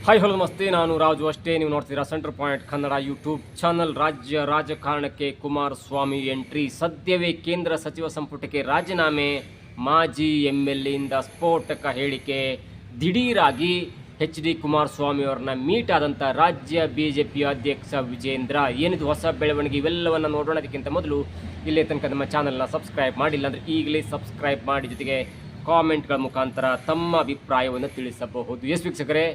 Hi hello ನಮಸ್ತೆ, ನಾನು ರಾಜು ಅಷ್ಟೇ. ನೀವು ನೋಡ್ತೀರಾ centre point Kannada YouTube channel. ರಾಜ್ಯ ರಾಜಕಾರಣಕ್ಕೆ ಕುಮಾರಸ್ವಾಮಿ ಎಂಟ್ರಿ. ಸದ್ಯವೇ ಕೇಂದ್ರ ಸಚಿವ ಸಂಪುಟಕ್ಕೆ ರಾಜೀನಾಮೆ. ಮಾಜಿ ಎಂಎಲ್ಎಯಿಂದ ಸ್ಫೋಟಕ ಹೇಳಿಕೆ. ದಿಢೀರಾಗಿ HD ಕುಮಾರಸ್ವಾಮಿ ಅವರನ್ನ ಮೀಟ್ ಆದಂಥ ರಾಜ್ಯ ಬಿಜೆಪಿ ಅಧ್ಯಕ್ಷ ವಿಜೇಂದ್ರ. ಏನಿದು ಹೊಸ ಬೆಳವಣಿಗೆ, ಇವೆಲ್ಲವನ್ನು ನೋಡೋಣ. ಅದಕ್ಕಿಂತ ಮೊದಲು ಇಲ್ಲೇ ತನಕ ನಮ್ಮ ಚಾನಲ್ನ ಸಬ್ಸ್ಕ್ರೈಬ್ ಮಾಡಿಲ್ಲ ಅಂದರೆ ಈಗಲೇ ಸಬ್ಸ್ಕ್ರೈಬ್ ಮಾಡಿ, ಜೊತೆಗೆ ಕಾಮೆಂಟ್ಗಳ ಮುಖಾಂತರ ತಮ್ಮ ಅಭಿಪ್ರಾಯವನ್ನು ತಿಳಿಸಬಹುದು. ಎಸ್ ವೀಕ್ಷಕರೇ,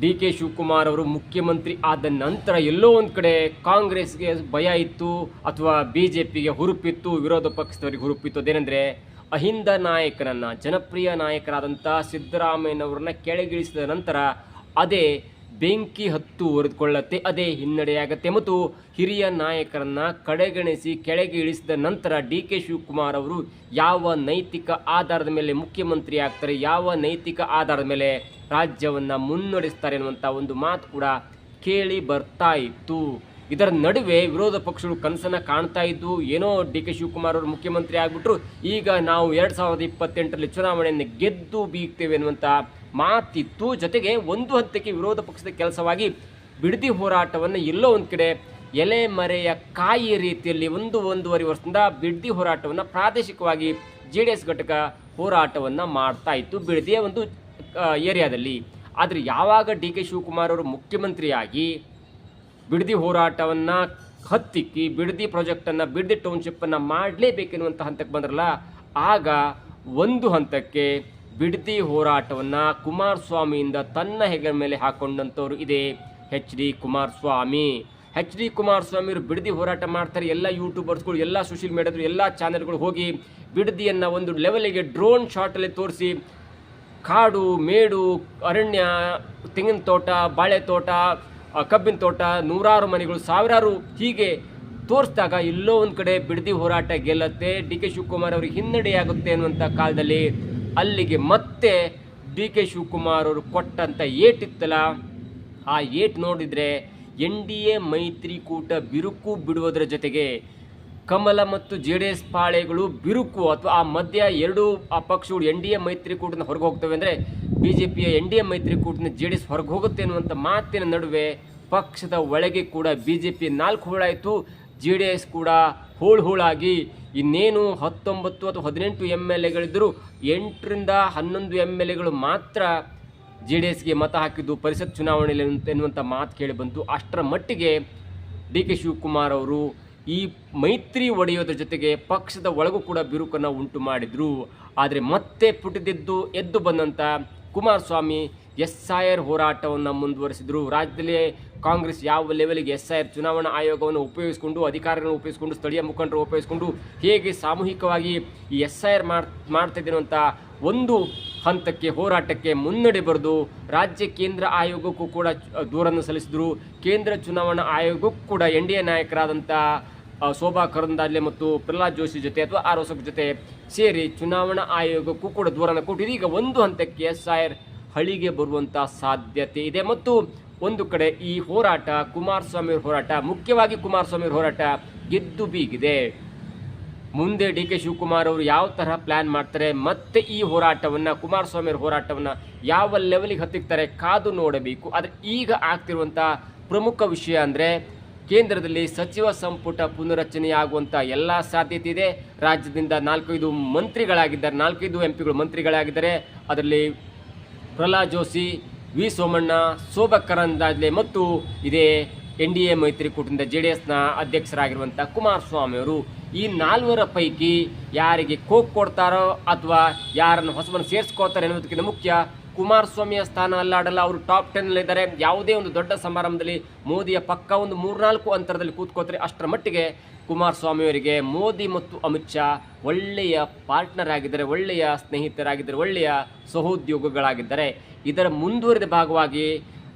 DK ಶಿವಕುಮಾರ್ ಅವರು ಮುಖ್ಯಮಂತ್ರಿ ಆದ ನಂತರ ಎಲ್ಲೋ ಒಂದು ಕಡೆ ಕಾಂಗ್ರೆಸ್ಗೆ ಭಯ ಇತ್ತು ಅಥವಾ BJPಗೆ ಹುರುಪಿತ್ತು, ವಿರೋಧ ಪಕ್ಷದವರಿಗೆ ಹುರುಪಿತ್ತು. ಅದೇನೆಂದರೆ ಅಹಿಂದ ನಾಯಕನನ್ನು, ಜನಪ್ರಿಯ ನಾಯಕರಾದಂಥ ಸಿದ್ದರಾಮಯ್ಯನವ್ರನ್ನ ಕೆಳಗಿಳಿಸಿದ ನಂತರ ಅದೇ ಬೆಂಕಿ ಹತ್ತು ಹೊರೆದುಕೊಳ್ಳುತ್ತೆ, ಅದೇ ಹಿನ್ನಡೆಯಾಗತ್ತೆ. ಮತ್ತು ಹಿರಿಯ ನಾಯಕರನ್ನು ಕಡೆಗಣಿಸಿ ಕೆಳಗೆ ಇಳಿಸಿದ ನಂತರ DK ಶಿವಕುಮಾರ್ ಅವರು ಯಾವ ನೈತಿಕ ಆಧಾರದ ಮೇಲೆ ಮುಖ್ಯಮಂತ್ರಿ ಆಗ್ತಾರೆ, ಯಾವ ನೈತಿಕ ಆಧಾರದ ಮೇಲೆ ರಾಜ್ಯವನ್ನು ಮುನ್ನಡೆಸ್ತಾರೆ ಅನ್ನುವಂಥ ಒಂದು ಮಾತು ಕೂಡ ಕೇಳಿ ಬರ್ತಾ ಇತ್ತು. ಇದರ ನಡುವೆ ವಿರೋಧ ಪಕ್ಷಗಳು ಕನಸನ್ನು ಕಾಣ್ತಾ ಇದ್ದು, ಏನೋ DK ಶಿವಕುಮಾರ್ ಅವರು ಮುಖ್ಯಮಂತ್ರಿ ಆಗಿಬಿಟ್ರು, ಈಗ ನಾವು 2028ರಲ್ಲಿ ಚುನಾವಣೆಯನ್ನು ಗೆದ್ದು ಬೀಗ್ತೇವೆ ಅನ್ನುವಂಥ ಮಾತಿತ್ತು. ಜೊತೆಗೆ ಒಂದು ಹಂತಕ್ಕೆ ವಿರೋಧ ಪಕ್ಷದ ಕೆಲಸವಾಗಿ ಬಿಡದಿ ಹೋರಾಟವನ್ನು ಎಲ್ಲೋ ಒಂದು ಕಡೆ ಎಲೆ ಮರೆಯ ಕಾಯಿ ರೀತಿಯಲ್ಲಿ ಒಂದೂವರೆ ವರ್ಷದಿಂದ ಬಿಡದಿ ಹೋರಾಟವನ್ನು ಪ್ರಾದೇಶಿಕವಾಗಿ JDS ಘಟಕ ಹೋರಾಟವನ್ನು ಮಾಡ್ತಾ ಇತ್ತು ಬಿಡದಿಯ ಒಂದು ಏರಿಯಾದಲ್ಲಿ. ಆದರೆ ಯಾವಾಗ DK ಶಿವಕುಮಾರ್ ಅವರು ಮುಖ್ಯಮಂತ್ರಿಯಾಗಿ ಬಿಡದಿ ಹೋರಾಟವನ್ನು ಹತ್ತಿಕ್ಕಿ ಬಿಡದಿ ಪ್ರಾಜೆಕ್ಟನ್ನು, ಬಿಡದಿ ಟೌನ್ಶಿಪ್ಪನ್ನು ಮಾಡಲೇಬೇಕೆನ್ನುವಂಥ ಹಂತಕ್ಕೆ ಬಂದ್ರಲ್ಲ, ಆಗ ಒಂದು ಹಂತಕ್ಕೆ ಬಿಡದಿ ಹೋರಾಟವನ್ನು ಕುಮಾರಸ್ವಾಮಿಯಿಂದ ತನ್ನ ಹೆಗಲ ಮೇಲೆ ಹಾಕೊಂಡಂಥವ್ರು ಇದೆ HD ಕುಮಾರಸ್ವಾಮಿ. HD ಕುಮಾರಸ್ವಾಮಿ ಅವರು ಬಿಡದಿ ಹೋರಾಟ ಮಾಡ್ತಾರೆ. ಎಲ್ಲ ಯೂಟ್ಯೂಬರ್ಸ್ಗಳು, ಎಲ್ಲ ಸೋಷಿಯಲ್ ಮೀಡಿಯಾದ್ರು, ಎಲ್ಲ ಚಾನೆಲ್ಗಳು ಹೋಗಿ ಬಿಡದಿಯನ್ನು ಒಂದು ಲೆವೆಲಿಗೆ ಡ್ರೋನ್ ಶಾಟಲ್ಲಿ ತೋರಿಸಿ ಕಾಡು, ಮೇಡು, ಅರಣ್ಯ, ತೆಂಗಿನ ತೋಟ, ಬಾಳೆ ತೋಟ, ಕಬ್ಬಿನ ತೋಟ, ನೂರಾರು ಮನೆಗಳು, ಸಾವಿರಾರು ಹೀಗೆ ತೋರಿಸಿದಾಗ ಎಲ್ಲೋ ಒಂದು ಕಡೆ ಬಿಡದಿ ಹೋರಾಟ ಗೆಲ್ಲತ್ತೆ, DK ಶಿವಕುಮಾರ್ ಅವರಿಗೆ ಹಿನ್ನಡೆಯಾಗುತ್ತೆ ಅನ್ನುವಂಥ ಕಾಲದಲ್ಲಿ ಅಲ್ಲಿಗೆ ಮತ್ತೆ DK ಶಿವಕುಮಾರ್ ಅವರು ಕೊಟ್ಟಂಥ ಏಟಿತ್ತಲ್ಲ, ಆ ಏಟು ನೋಡಿದರೆ NDA ಮೈತ್ರಿಕೂಟ ಬಿರುಕು ಬಿಡುವುದರ ಜೊತೆಗೆ ಕಮಲ ಮತ್ತು JDS ಪಾಳೆಗಳು ಬಿರುಕು, ಅಥವಾ ಆ ಮಧ್ಯ ಎರಡು ಆ ಪಕ್ಷಗಳು NDA ಮೈತ್ರಿಕೂಟನ ಹೊರಗೆ ಹೋಗ್ತವೆ ಅಂದರೆ BJPಯ NDA ಮೈತ್ರಿಕೂಟನ JDS ಹೊರಗೆ ಹೋಗುತ್ತೆ ಅನ್ನುವಂಥ ಮಾತಿನ ನಡುವೆ ಪಕ್ಷದ ಒಳಗೆ ಕೂಡ BJP 4 ಹೋಳಾಯಿತು, JDS ಕೂಡ ಹೋಳಾಗಿ ಇನ್ನೇನು 19 ಅಥವಾ 18 MLAಗಳಿದ್ದರು 8ರಿಂದ 11 MLAಗಳು ಮಾತ್ರ JDSಗೆ ಮತ ಹಾಕಿದ್ದು ಪರಿಷತ್ ಚುನಾವಣೆಯಲ್ಲಿ ಎನ್ನುವಂಥ ಮಾತು ಕೇಳಿ ಬಂತು. ಅಷ್ಟರ ಮಟ್ಟಿಗೆ DK ಶಿವಕುಮಾರ್ ಅವರು ಈ ಮೈತ್ರಿ ಒಡೆಯೋದ್ರ ಜೊತೆಗೆ ಪಕ್ಷದ ಒಳಗೂ ಕೂಡ ಬಿರುಕನ್ನು ಉಂಟು ಮಾಡಿದರು. ಆದರೆ ಮತ್ತೆ ಪುಟಿದೆದ್ದು ಎದ್ದು ಬಂದಂಥ ಕುಮಾರಸ್ವಾಮಿ SIR ಹೋರಾಟವನ್ನು ಮುಂದುವರಿಸಿದರು. ರಾಜ್ಯದಲ್ಲಿ ಕಾಂಗ್ರೆಸ್ ಯಾವ ಲೆವೆಲ್ಗೆ SIR ಚುನಾವಣಾ ಆಯೋಗವನ್ನು ಉಪಯೋಗಿಸಿಕೊಂಡು, ಅಧಿಕಾರಿಗಳನ್ನು ಉಪಯೋಗಿಸಿಕೊಂಡು, ಸ್ಥಳೀಯ ಮುಖಂಡರು ಉಪಯೋಗಿಸಿಕೊಂಡು ಹೇಗೆ ಸಾಮೂಹಿಕವಾಗಿ ಈ SIR ಮಾಡ್ತಾ ಇದ್ದಿರುವಂಥ ಒಂದು ಹಂತಕ್ಕೆ ಹೋರಾಟಕ್ಕೆ ಮುನ್ನಡೆ ಬರೆದು ರಾಜ್ಯ ಕೇಂದ್ರ ಆಯೋಗಕ್ಕೂ ಕೂಡ ದೂರನ್ನು ಸಲ್ಲಿಸಿದರು. ಕೇಂದ್ರ ಚುನಾವಣಾ ಆಯೋಗಕ್ಕೂ ಕೂಡ NDA ನಾಯಕರಾದಂಥ ಶೋಭಾ ಕರಂದ್ಲಾಜೆ ಮತ್ತು ಪ್ರಹ್ಲಾದ್ ಜೋಶಿ ಜೊತೆ ಅಥವಾ ಆರೋಸಕ್ ಜೊತೆ ಸೇರಿ ಚುನಾವಣಾ ಆಯೋಗಕ್ಕೂ ಕೂಡ ದೂರನ್ನು ಕೊಟ್ಟು ಇದೀಗ ಒಂದು ಹಂತಕ್ಕೆ SIR ಹಳಿಗೆ ಬರುವಂಥ ಸಾಧ್ಯತೆ ಇದೆ. ಮತ್ತು ಒಂದು ಕಡೆ ಈ ಹೋರಾಟ, ಕುಮಾರಸ್ವಾಮಿ ಹೋರಾಟ, ಮುಖ್ಯವಾಗಿ ಕುಮಾರಸ್ವಾಮಿ ಹೋರಾಟ ಗೆದ್ದು ಬೀಗಿದೆ. ಮುಂದೆ DK ಶಿವಕುಮಾರ್ ಅವರು ಯಾವ ತರಹ ಪ್ಲ್ಯಾನ್ ಮಾಡ್ತಾರೆ, ಮತ್ತೆ ಈ ಹೋರಾಟವನ್ನು, ಕುಮಾರಸ್ವಾಮಿ ಹೋರಾಟವನ್ನು ಯಾವ ಲೆವೆಲಿಗೆ ಹತ್ತಿಕ್ತಾರೆ ಕಾದು ನೋಡಬೇಕು. ಆದರೆ ಈಗ ಆಗ್ತಿರುವಂಥ ಪ್ರಮುಖ ವಿಷಯ ಅಂದರೆ ಕೇಂದ್ರದಲ್ಲಿ ಸಚಿವ ಸಂಪುಟ ಪುನರಚನೆಯಾಗುವಂಥ ಎಲ್ಲ ಸಾಧ್ಯತೆ ಇದೆ. ರಾಜ್ಯದಿಂದ 4-5 ಮಂತ್ರಿಗಳಾಗಿದ್ದಾರೆ, 4-5 MP ಮಂತ್ರಿಗಳಾಗಿದ್ದಾರೆ. ಅದರಲ್ಲಿ ಪ್ರಹ್ಲಾದ್ ಜೋಶಿ, ವಿ ಸೋಮಣ್ಣ, ಶೋಭಾ ಕರಂದ್ಲಾಜೆ ಮತ್ತು ಇದೇ NDA ಮೈತ್ರಿಕೂಟದಿಂದ JDSನ ಅಧ್ಯಕ್ಷರಾಗಿರುವಂಥ ಕುಮಾರಸ್ವಾಮಿ ಅವರು. ಈ 4 ಪೈಕಿ ಯಾರಿಗೆ ಕೋಕ್ ಕೊಡ್ತಾರೋ ಅಥವಾ ಯಾರನ್ನು ಹೊಸಬನ್ನು ಸೇರಿಸ್ಕೋತಾರೆ ಅನ್ನೋದಕ್ಕಿಂತ ಮುಖ್ಯ ಕುಮಾರಸ್ವಾಮಿಯ ಸ್ಥಾನ ಅಲ್ಲಾಡಲ್ಲ. ಅವರು ಟಾಪ್ 10ನಲ್ಲಿದ್ದಾರೆ. ಯಾವುದೇ ಒಂದು ದೊಡ್ಡ ಸಮಾರಂಭದಲ್ಲಿ ಮೋದಿಯ ಪಕ್ಕ ಒಂದು 3-4 ಅಂತರದಲ್ಲಿ ಕೂತ್ಕೋತಾರೆ. ಅಷ್ಟರ ಮಟ್ಟಿಗೆ ಕುಮಾರಸ್ವಾಮಿಯವರಿಗೆ ಮೋದಿ ಮತ್ತು ಅಮಿತ್ ಶಾ ಒಳ್ಳೆಯ ಪಾರ್ಟ್ನರ್ ಆಗಿದ್ದಾರೆ, ಒಳ್ಳೆಯ ಸ್ನೇಹಿತರಾಗಿದ್ದಾರೆ, ಒಳ್ಳೆಯ ಸಹೋದ್ಯೋಗಿಗಳಾಗಿದ್ದಾರೆ. ಇದರ ಮುಂದುವರಿದ ಭಾಗವಾಗಿ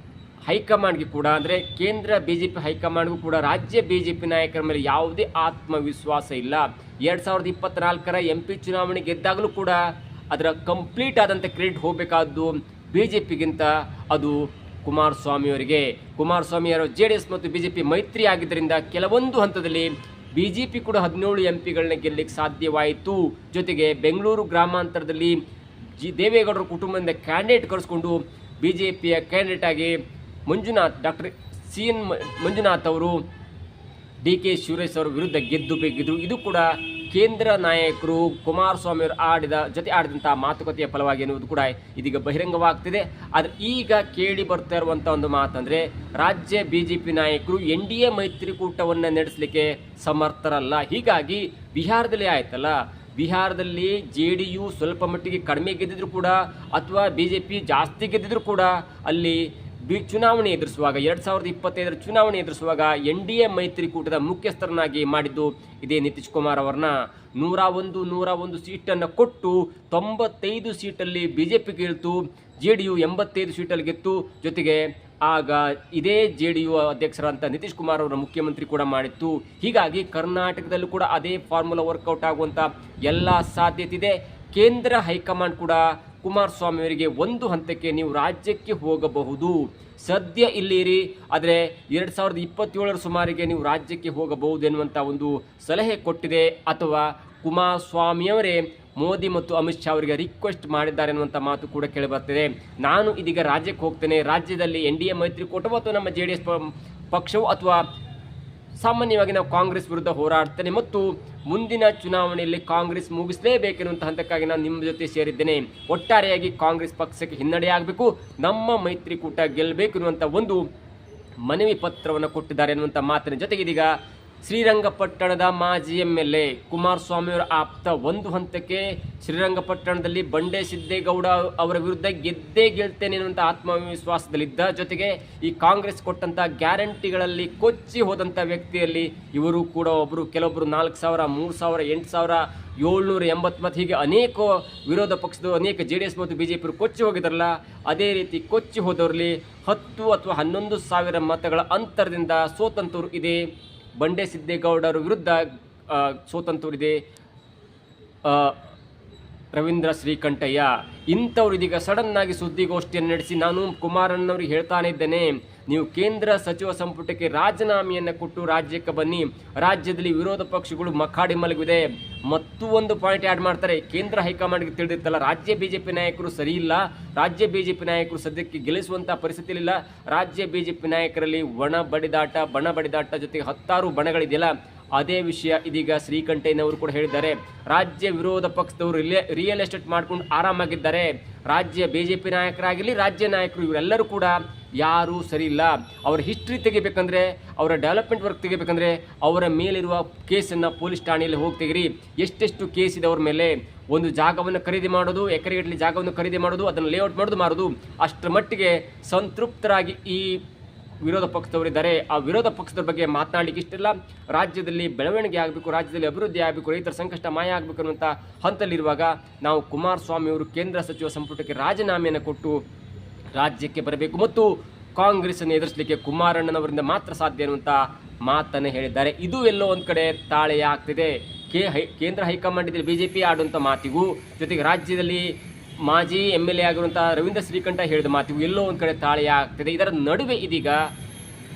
ಹೈಕಮಾಂಡ್ಗೆ ಕೂಡ, ಅಂದರೆ ಕೇಂದ್ರ BJP ಹೈಕಮಾಂಡ್ಗೂ ಕೂಡ ರಾಜ್ಯ BJP ನಾಯಕರ ಮೇಲೆ ಯಾವುದೇ ಆತ್ಮವಿಶ್ವಾಸ ಇಲ್ಲ. 2024ರ MP ಚುನಾವಣೆ ಗೆದ್ದಾಗಲೂ ಕೂಡ ಅದರ ಕಂಪ್ಲೀಟ್ ಆದಂಥ ಕ್ರೆಡಿಟ್ ಹೋಗಬೇಕಾದ್ದು BJPಗಿಂತ ಅದು ಕುಮಾರಸ್ವಾಮಿಯವರಿಗೆ. ಕುಮಾರಸ್ವಾಮಿಯವರು JDS ಮತ್ತು BJP ಮೈತ್ರಿ ಆಗಿದ್ದರಿಂದ ಕೆಲವೊಂದು ಹಂತದಲ್ಲಿ BJP ಕೂಡ 17 MPಗಳನ್ನ ಗೆಲ್ಲಲಿಕ್ಕೆ ಸಾಧ್ಯವಾಯಿತು. ಜೊತೆಗೆ ಬೆಂಗಳೂರು ಗ್ರಾಮಾಂತರದಲ್ಲಿ ದೇವೇಗೌಡರ ಕುಟುಂಬದಿಂದ ಕ್ಯಾಂಡಿಡೇಟ್ ಕರೆಸ್ಕೊಂಡು BJPಯ ಕ್ಯಾಂಡಿಡೇಟ್ ಆಗಿ ಡಾಕ್ಟರ್ CN ಮಂಜುನಾಥ್ ಅವರು DK ಶಿವರಾಜ್ ಅವರ ವಿರುದ್ಧ ಗೆದ್ದು ಬೇಕಿದ್ರು. ಇದು ಕೂಡ ಕೇಂದ್ರ ನಾಯಕರು ಕುಮಾರಸ್ವಾಮಿ ಅವರು ಆಡಿದಂಥ ಮಾತುಕತೆಯ ಫಲವಾಗಿ ಎನ್ನುವುದು ಕೂಡ ಇದೀಗ ಬಹಿರಂಗವಾಗ್ತಿದೆ. ಆದರೆ ಈಗ ಕೇಳಿ ಬರ್ತಾ ಇರುವಂಥ ಒಂದು ಮಾತಂದರೆ ರಾಜ್ಯ BJP ನಾಯಕರು NDA ಮೈತ್ರಿಕೂಟವನ್ನು ನಡೆಸಲಿಕ್ಕೆ ಸಮರ್ಥರಲ್ಲ. ಹೀಗಾಗಿ ಬಿಹಾರದಲ್ಲಿ ಆಯ್ತಲ್ಲ, ಬಿಹಾರದಲ್ಲಿ JDU ಸ್ವಲ್ಪ ಮಟ್ಟಿಗೆ ಕಡಿಮೆ ಗೆದ್ದಿದ್ರು ಕೂಡ ಅಥವಾ BJP ಜಾಸ್ತಿ ಗೆದ್ದಿದ್ರು ಕೂಡ ಅಲ್ಲಿ ಚುನಾವಣೆ ಎದುರಿಸುವಾಗ 2025 ಚುನಾವಣೆ ಎದುರಿಸುವಾಗ NDA ಮೈತ್ರಿಕೂಟದ ಮುಖ್ಯಸ್ಥರನ್ನಾಗಿ ಮಾಡಿದ್ದು ಇದೇ ನಿತೀಶ್ ಕುಮಾರ್ ಅವರನ್ನ 101 ಸೀಟನ್ನು ಕೊಟ್ಟು 95 ಸೀಟಲ್ಲಿ BJP ಗೆಲ್ತು, JDU 85 ಸೀಟಲ್ಲಿ ಗೆತ್ತು. ಜೊತೆಗೆ ಆಗ ಇದೇ JDU ಅಧ್ಯಕ್ಷರಂತ ನಿತೀಶ್ ಕುಮಾರ್ ಅವರ ಮುಖ್ಯಮಂತ್ರಿ ಕೂಡ ಮಾಡಿತ್ತು. ಹೀಗಾಗಿ ಕರ್ನಾಟಕದಲ್ಲೂ ಕೂಡ ಅದೇ ಫಾರ್ಮುಲಾ ವರ್ಕೌಟ್ ಆಗುವಂಥ ಎಲ್ಲ ಸಾಧ್ಯತೆ ಇದೆ. ಕೇಂದ್ರ ಹೈಕಮಾಂಡ್ ಕೂಡ ಕುಮಾರಸ್ವಾಮಿ ಅವರಿಗೆ ಒಂದು ಹಂತಕ್ಕೆ ನೀವು ರಾಜ್ಯಕ್ಕೆ ಹೋಗಬಹುದು, ಸದ್ಯ ಇಲ್ಲಿರಿ, ಆದರೆ 2027 ಸುಮಾರಿಗೆ ನೀವು ರಾಜ್ಯಕ್ಕೆ ಹೋಗಬಹುದು ಎನ್ನುವಂಥ ಒಂದು ಸಲಹೆ ಕೊಟ್ಟಿದೆ. ಅಥವಾ ಕುಮಾರಸ್ವಾಮಿಯವರೇ ಮೋದಿ ಮತ್ತು ಅಮಿತ್ ಶಾ ಅವರಿಗೆ ರಿಕ್ವೆಸ್ಟ್ ಮಾಡಿದ್ದಾರೆ ಅನ್ನುವಂಥ ಮಾತು ಕೂಡ ಕೇಳಿಬರ್ತಿದೆ. ನಾನು ಇದೀಗ ರಾಜ್ಯಕ್ಕೆ ಹೋಗ್ತೇನೆ, ರಾಜ್ಯದಲ್ಲಿ NDA ಮೈತ್ರಿಕೂಟವು ಅಥವಾ ನಮ್ಮ JDS ಪಕ್ಷವು ಅಥವಾ ಸಾಮಾನ್ಯವಾಗಿ ನಾವು ಕಾಂಗ್ರೆಸ್ ವಿರುದ್ಧ ಹೋರಾಡ್ತೇನೆ ಮತ್ತು ಮುಂದಿನ ಚುನಾವಣೆಯಲ್ಲಿ ಕಾಂಗ್ರೆಸ್ ಮುಗಿಸಲೇಬೇಕೆನ್ನುವಂಥ ಹಂತಕ್ಕಾಗಿ ನಾನು ನಿಮ್ಮ ಜೊತೆ ಸೇರಿದ್ದೇನೆ. ಒಟ್ಟಾರೆಯಾಗಿ ಕಾಂಗ್ರೆಸ್ ಪಕ್ಷಕ್ಕೆ ಹಿನ್ನಡೆಯಾಗಬೇಕು, ನಮ್ಮ ಮೈತ್ರಿಕೂಟ ಗೆಲ್ಲಬೇಕು ಎನ್ನುವಂಥ ಒಂದು ಮನವಿ ಪತ್ರವನ್ನು ಕೊಟ್ಟಿದ್ದಾರೆ ಎನ್ನುವಂಥ ಮಾತಿನ ಜೊತೆಗೆ ಇದೀಗ ಶ್ರೀರಂಗಪಟ್ಟಣದ ಮಾಜಿ MLA ಕುಮಾರಸ್ವಾಮಿಯವರ ಆಪ್ತ ಒಂದು ಹಂತಕ್ಕೆ ಶ್ರೀರಂಗಪಟ್ಟಣದಲ್ಲಿ ಬಂಡೆ ಸಿದ್ದೇಗೌಡ ಅವರ ವಿರುದ್ಧ ಗೆಲ್ತೇನೆ ಎನ್ನುವಂಥ ಆತ್ಮವಿಶ್ವಾಸದಲ್ಲಿದ್ದ. ಜೊತೆಗೆ ಈ ಕಾಂಗ್ರೆಸ್ ಕೊಟ್ಟಂಥ ಗ್ಯಾರಂಟಿಗಳಲ್ಲಿ ಕೊಚ್ಚಿ ಹೋದಂಥ ವ್ಯಕ್ತಿಯಲ್ಲಿ ಇವರು ಕೂಡ ಒಬ್ಬರು. ಕೆಲವೊಬ್ಬರು 4,000, 3,000, 8,780 ಮತ್ತು ಹೀಗೆ ಅನೇಕ ವಿರೋಧ ಪಕ್ಷದ ಅನೇಕ JDS ಮತ್ತು BJP ಕೊಚ್ಚಿ ಹೋಗಿದಾರಲ್ಲ, ಅದೇ ರೀತಿ ಕೊಚ್ಚಿ ಹೋದವರಲ್ಲಿ 10 ಅಥವಾ 11,000 ಮತಗಳ ಅಂತರದಿಂದ ಸೋತಂತವರು ಇದೆ. ಬಂಡೆ ಸಿದ್ದೇಗೌಡರ ವಿರುದ್ಧ ಸೋತಂತವರಿದೆ ರವೀಂದ್ರ ಶ್ರೀಕಂಠಯ್ಯ. ಇಂಥವ್ರು ಇದೀಗ ಸಡನ್ನಾಗಿ ಸುದ್ದಿಗೋಷ್ಠಿಯನ್ನು ನಡೆಸಿ ನಾನು ಕುಮಾರಣ್ಣವ್ರಿಗೆ ಹೇಳ್ತಾನೆ ಇದ್ದೇನೆ, ನೀವು ಕೇಂದ್ರ ಸಚಿವ ಸಂಪುಟಕ್ಕೆ ರಾಜೀನಾಮೆಯನ್ನು ಕೊಟ್ಟು ರಾಜ್ಯಕ್ಕೆ ಬನ್ನಿ. ರಾಜ್ಯದಲ್ಲಿ ವಿರೋಧ ಪಕ್ಷಗಳು ಮಖಾಡಿ ಮಲಗಿದೆ. ಮತ್ತು ಒಂದು ಪಾಯಿಂಟ್ ಆ್ಯಡ್ ಮಾಡ್ತಾರೆ, ಕೇಂದ್ರ ಹೈಕಮಾಂಡ್ಗೆ ತಿಳಿದಿತ್ತಲ್ಲ ರಾಜ್ಯ BJP ನಾಯಕರು ಸರಿ ಇಲ್ಲ, ರಾಜ್ಯ BJP ನಾಯಕರು ಸದ್ಯಕ್ಕೆ ಗೆಲ್ಲಿಸುವಂಥ ಪರಿಸ್ಥಿತಿಯಲ್ಲಿಲ್ಲ. ರಾಜ್ಯ BJP ನಾಯಕರಲ್ಲಿ ಬಣ ಬಡಿದಾಟ ಜೊತೆಗೆ 10 ಬಣಗಳಿದೆಯಲ್ಲ, ಅದೇ ವಿಷಯ ಇದೀಗ ಶ್ರೀಕಂಠಯ್ಯನವರು ಕೂಡ ಹೇಳಿದ್ದಾರೆ. ರಾಜ್ಯ ವಿರೋಧ ಪಕ್ಷದವರು ರಿಯಲ್ ಎಸ್ಟೇಟ್ ಮಾಡ್ಕೊಂಡು ಆರಾಮಾಗಿದ್ದಾರೆ. ರಾಜ್ಯ BJP ನಾಯಕರಾಗಿರಲಿ, ರಾಜ್ಯ ನಾಯಕರು ಇವರೆಲ್ಲರೂ ಕೂಡ ಯಾರೂ ಸರಿ ಇಲ್ಲ. ಅವರ ಹಿಸ್ಟ್ರಿ ತೆಗಿಬೇಕಂದ್ರೆ, ಅವರ ಡೆವಲಪ್ಮೆಂಟ್ ವರ್ಕ್ ತೆಗಿಬೇಕಂದ್ರೆ ಅವರ ಮೇಲಿರುವ ಕೇಸನ್ನು ಪೊಲೀಸ್ ಠಾಣೆಯಲ್ಲಿ ಹೋಗಿ ತೆಗಿರಿ. ಎಷ್ಟೆಷ್ಟು ಕೇಸ್ ಇದೆ ಅವ್ರ ಮೇಲೆ. ಒಂದು ಜಾಗವನ್ನು ಖರೀದಿ ಮಾಡೋದು, ಎಕರೆಗಟ್ಟಲೆ ಜಾಗವನ್ನು ಖರೀದಿ ಮಾಡೋದು, ಅದನ್ನು ಲೇಔಟ್ ಮಾಡೋದು, ಮಾರೋದು, ಅಷ್ಟರ ಮಟ್ಟಿಗೆ ಸಂತೃಪ್ತರಾಗಿ ಈ ವಿರೋಧ ಪಕ್ಷದವರಿದ್ದಾರೆ. ಆ ವಿರೋಧ ಪಕ್ಷದ ಬಗ್ಗೆ ಮಾತನಾಡಲಿಕ್ಕೆ ಇಷ್ಟಿಲ್ಲ. ರಾಜ್ಯದಲ್ಲಿ ಬೆಳವಣಿಗೆ ಆಗಬೇಕು, ರಾಜ್ಯದಲ್ಲಿ ಅಭಿವೃದ್ಧಿ ಆಗಬೇಕು, ರೈತರ ಸಂಕಷ್ಟ ಮಾಯ ಆಗಬೇಕು ಅನ್ನುವಂಥ ಹಂತದಲ್ಲಿರುವಾಗ ನಾವು ಕುಮಾರಸ್ವಾಮಿ ಅವರು ಕೇಂದ್ರ ಸಚಿವ ಸಂಪುಟಕ್ಕೆ ರಾಜೀನಾಮೆಯನ್ನು ಕೊಟ್ಟು ರಾಜ್ಯಕ್ಕೆ ಬರಬೇಕು ಮತ್ತು ಕಾಂಗ್ರೆಸ್ಸನ್ನು ಎದುರಿಸಲಿಕ್ಕೆ ಕುಮಾರಣ್ಣನವರಿಂದ ಮಾತ್ರ ಸಾಧ್ಯ ಅನ್ನುವಂಥ ಮಾತನ್ನು ಹೇಳಿದ್ದಾರೆ. ಇದು ಎಲ್ಲೋ ಒಂದು ಕಡೆ ತಾಳೆಯ ಆಗ್ತಿದೆ. ಕೇಂದ್ರ ಹೈಕಮಾಂಡ್ ಇದ್ದರೆ BJP ಆಡುವಂಥ ಮಾತಿಗೂ ಜೊತೆಗೆ ರಾಜ್ಯದಲ್ಲಿ ಮಾಜಿ MLA ಆಗಿರುವಂಥ ರವೀಂದ್ರ ಶ್ರೀಕಂಠ ಹೇಳಿದ ಮಾತಿಗೂ ಎಲ್ಲೋ ಒಂದು ಕಡೆ ತಾಳೆಯ ಆಗ್ತಿದೆ. ಇದರ ನಡುವೆ ಇದೀಗ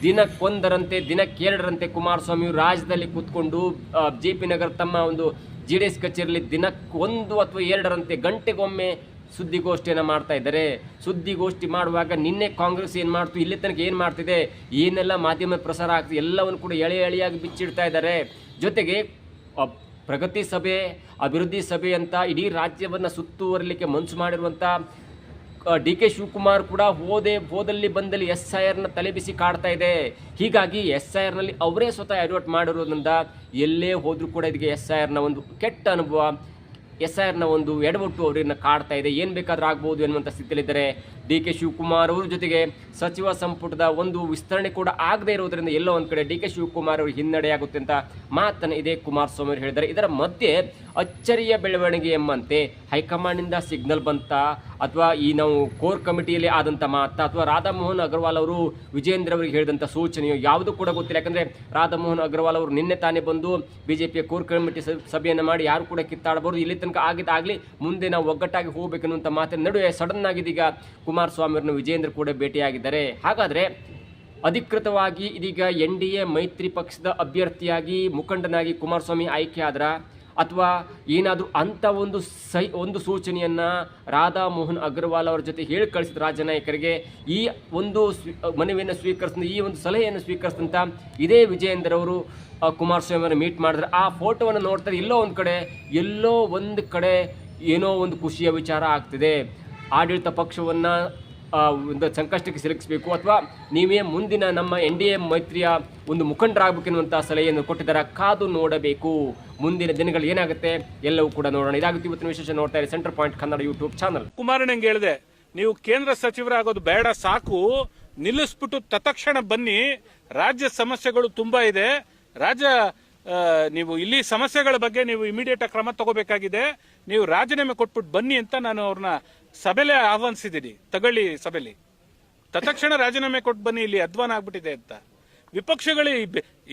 ದಿನಕ್ಕೊಂದರಂತೆ ದಿನಕ್ಕೆರಡರಂತೆ ಕುಮಾರಸ್ವಾಮಿ ರಾಜ್ಯದಲ್ಲಿ ಕೂತ್ಕೊಂಡು JP ನಗರ ತಮ್ಮ ಒಂದು JDS ಕಚೇರಿಯಲ್ಲಿ ದಿನಕ್ಕೊಂದು ಅಥವಾ ಎರಡರಂತೆ ಗಂಟೆಗೊಮ್ಮೆ ಸುದ್ದಿಗೋಷ್ಠಿಯನ್ನು ಮಾಡ್ತಾ ಇದ್ದಾರೆ. ಸುದ್ದಿಗೋಷ್ಠಿ ಮಾಡುವಾಗ ನಿನ್ನೆ ಕಾಂಗ್ರೆಸ್ ಏನು ಮಾಡ್ತು, ಇಲ್ಲಿ ತನಕ ಏನು ಮಾಡ್ತಿದೆ, ಏನೆಲ್ಲ ಮಾಧ್ಯಮ ಪ್ರಸಾರ ಆಗ್ತಿದೆ ಎಲ್ಲವನ್ನು ಕೂಡ ಎಳೆಯಾಗಿ ಬಿಚ್ಚಿಡ್ತಾ ಇದ್ದಾರೆ. ಜೊತೆಗೆ ಪ್ರಗತಿ ಸಭೆ, ಅಭಿವೃದ್ಧಿ ಸಭೆ ಅಂತ ಇಡೀ ರಾಜ್ಯವನ್ನು ಸುತ್ತುವರಲಿಕ್ಕೆ ಮನಸ್ಸು ಮಾಡಿರುವಂಥ DK ಶಿವಕುಮಾರ್ ಕೂಡ ಹೋದಲ್ಲಿ ಬಂದಲ್ಲಿ SIRನ ತಲೆಬಿಸಿ ಕಾಡ್ತಾ ಇದೆ. ಹೀಗಾಗಿ SIRನಲ್ಲಿ ಅವರೇ ಸ್ವತಃ ಅಡ್ವರ್ಟ್ ಮಾಡಿರೋದ್ರಿಂದ ಎಲ್ಲೇ ಹೋದರೂ ಕೂಡ ಇದಕ್ಕೆ SIRನ ಒಂದು ಕೆಟ್ಟ ಅನುಭವ, SIRನ ಒಂದು ಎಡವಟ್ಟು ಅವರನ್ನ ಕಾಡ್ತಾ ಇದೆ. ಏನು ಬೇಕಾದರೂ ಆಗ್ಬೋದು ಎನ್ನುವಂಥ ಸ್ಥಿತಿಯಲ್ಲಿದ್ದಾರೆ DK ಶಿವಕುಮಾರ್ ಅವರು. ಜೊತೆಗೆ ಸಚಿವ ಸಂಪುಟದ ಒಂದು ವಿಸ್ತರಣೆ ಕೂಡ ಆಗದೇ ಇರೋದರಿಂದ ಎಲ್ಲೋ ಒಂದು ಕಡೆ DK ಶಿವಕುಮಾರ್ ಅವರು ಹಿನ್ನಡೆಯಾಗುತ್ತೆ ಅಂತ ಮಾತನ್ನು ಇದೇ ಕುಮಾರಸ್ವಾಮಿ ಅವರು ಹೇಳಿದ್ದಾರೆ. ಇದರ ಮಧ್ಯೆ ಅಚ್ಚರಿಯ ಬೆಳವಣಿಗೆ ಎಂಬಂತೆ ಹೈಕಮಾಂಡ್ನಿಂದ ಸಿಗ್ನಲ್ ಬಂತ ಅಥವಾ ಈ ನಾವು ಕೋರ್ ಕಮಿಟಿಯಲ್ಲಿ ಆದಂಥ ಮಾತಾ ಅಥವಾ ರಾಧಾಮೋಹನ್ ಅಗರ್ವಾಲ್ ಅವರು ವಿಜೇಂದ್ರ ಅವರಿಗೆ ಹೇಳಿದಂಥ ಸೂಚನೆಯು ಯಾವುದು ಕೂಡ ಗೊತ್ತಿಲ್ಲ. ಯಾಕಂದರೆ ರಾಧಾಮೋಹನ್ ಅಗರ್ವಾಲ್ ಅವರು ನಿನ್ನೆ ತಾನೇ ಬಂದು BJPಯ ಕೋರ್ ಕಮಿಟಿ ಸಭೆಯನ್ನು ಮಾಡಿ ಯಾರು ಕೂಡ ಕಿತ್ತಾಡಬಹುದು, ಇಲ್ಲಿ ತನಕ ಆಗಿದ್ದಾಗಲಿ ಮುಂದೆ ನಾವು ಒಗ್ಗಟ್ಟಾಗಿ ಹೋಗಬೇಕನ್ನುವಂಥ ಮಾತಿನ ನಡುವೆ ಸಡನ್ ಆಗಿದೀಗ ಕುಮಾರಸ್ವಾಮಿ ಅವರನ್ನು ವಿಜೇಂದ್ರ ಕೂಡ ಭೇಟಿಯಾಗಿದ್ದಾರೆ. ಹಾಗಾದರೆ ಅಧಿಕೃತವಾಗಿ ಇದೀಗ NDA ಮೈತ್ರಿ ಪಕ್ಷದ ಅಭ್ಯರ್ಥಿಯಾಗಿ ಮುಖಂಡನಾಗಿ ಕುಮಾರಸ್ವಾಮಿ ಆಯ್ಕೆ ಆದ್ರ ಅಥವಾ ಏನಾದರೂ ಅಂಥ ಒಂದು ಸೂಚನೆಯನ್ನು ರಾಧಾ ಮೋಹನ್ ಅಗ್ರವಾಲ್ ಅವರ ಜೊತೆ ಹೇಳಿ ಕಳಿಸಿದ ರಾಜ್ಯ ನಾಯಕರಿಗೆ ಈ ಒಂದು ಮನವಿಯನ್ನು ಸ್ವೀಕರಿಸಿದ ಈ ಒಂದು ಸಲಹೆಯನ್ನು ಸ್ವೀಕರಿಸಿದಂಥ ಇದೇ ವಿಜಯೇಂದ್ರ ಅವರು ಕುಮಾರಸ್ವಾಮಿ ಅವರನ್ನು ಮೀಟ್ ಮಾಡಿದ್ರೆ ಆ ಫೋಟೋವನ್ನು ನೋಡ್ತಾರೆ, ಎಲ್ಲೋ ಒಂದು ಕಡೆ ಏನೋ ಒಂದು ಖುಷಿಯ ವಿಚಾರ ಆಗ್ತಿದೆ. ಆಡಳಿತ ಪಕ್ಷವನ್ನು ಒಂದು ಸಂಕಷ್ಟಕ್ಕೆ ಸಿಲುಕಿಸಬೇಕು ಅಥವಾ ನೀವೇ ಮುಂದಿನ ನಮ್ಮ NDA ಮೈತ್ರಿಯ ಒಂದು ಮುಖಂಡರಾಗಬೇಕೆನ್ನುವಂಥ ಸಲಹೆಯನ್ನು ಕೊಟ್ಟಿದ್ದಾರೆ. ಕಾದು ನೋಡಬೇಕು, ಮುಂದಿನ ದಿನಗಳು ಏನಾಗುತ್ತೆ ಎಲ್ಲವೂ ಕೂಡ ನೋಡೋಣ. ಇದಾಗುತ್ತೆ ಇವತ್ತಿನ ವಿಶೇಷ. ನೋಡ್ತಾ ಇರಿ center point Kannada YouTube channel. ಕುಮಾರಣ್ಣಂಗೆ ಹೇಳಿದೆ, ನೀವು ಕೇಂದ್ರ ಸಚಿವರಾಗೋದು ಬೇಡ, ಸಾಕು, ನಿಲ್ಲಿಸ್ಬಿಟ್ಟು ತತ್ಕ್ಷಣ ಬನ್ನಿ, ರಾಜ್ಯ ಸಮಸ್ಯೆಗಳು ತುಂಬಾ ಇದೆ, ನೀವು ಇಲ್ಲಿ ಸಮಸ್ಯೆಗಳ ಬಗ್ಗೆ ನೀವು ಇಮಿಡಿಯೇಟ್ ಕ್ರಮ ತಗೋಬೇಕಾಗಿದೆ, ನೀವು ರಾಜೀನಾಮೆ ಕೊಟ್ಬಿಟ್ಟು ಬನ್ನಿ ಅಂತ ನಾನು ಅವ್ರನ್ನ ಸಭೆಲೆ ಆಹ್ವಾನಿಸಿದ್ದೀನಿ. ತಗೊಳ್ಳಿ ಸಭೆಲಿ ತತ್ಕ್ಷಣ ರಾಜೀನಾಮೆ ಕೊಟ್ಟು ಬನ್ನಿ, ಇಲ್ಲಿ ಅಧ್ವಾನ ಆಗ್ಬಿಟ್ಟಿದೆ ಅಂತ. ವಿಪಕ್ಷಗಳು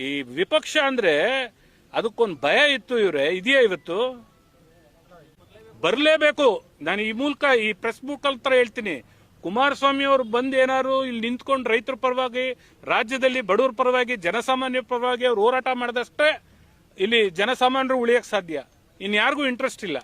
ಈ ವಿಪಕ್ಷ ಅಂದ್ರೆ ಅದಕ್ಕೊಂದು ಭಯ ಇತ್ತು, ಇದೆಯಾ ಇವತ್ತು? ಬರಲೇಬೇಕು. ನಾನು ಈ ಮೂಲಕ ಈ ಪ್ರೆಸ್ ಮುಖಾಂತರ ಹೇಳ್ತೀನಿ, ಕುಮಾರಸ್ವಾಮಿ ಅವರು ಬಂದು ಏನಾದ್ರು ಇಲ್ಲಿ ನಿಂತ್ಕೊಂಡು ರೈತರ ಪರವಾಗಿ, ರಾಜ್ಯದಲ್ಲಿ ಬಡವರ ಪರವಾಗಿ, ಜನಸಾಮಾನ್ಯ ಪರವಾಗಿ ಅವ್ರು ಹೋರಾಟ ಮಾಡಿದಷ್ಟೇ ಇಲ್ಲಿ ಜನಸಾಮಾನ್ಯರು ಉಳಿಯಕ್ ಸಾಧ್ಯ. ಇನ್ಯಾರಿಗೂ ಇಂಟ್ರೆಸ್ಟ್ ಇಲ್ಲ.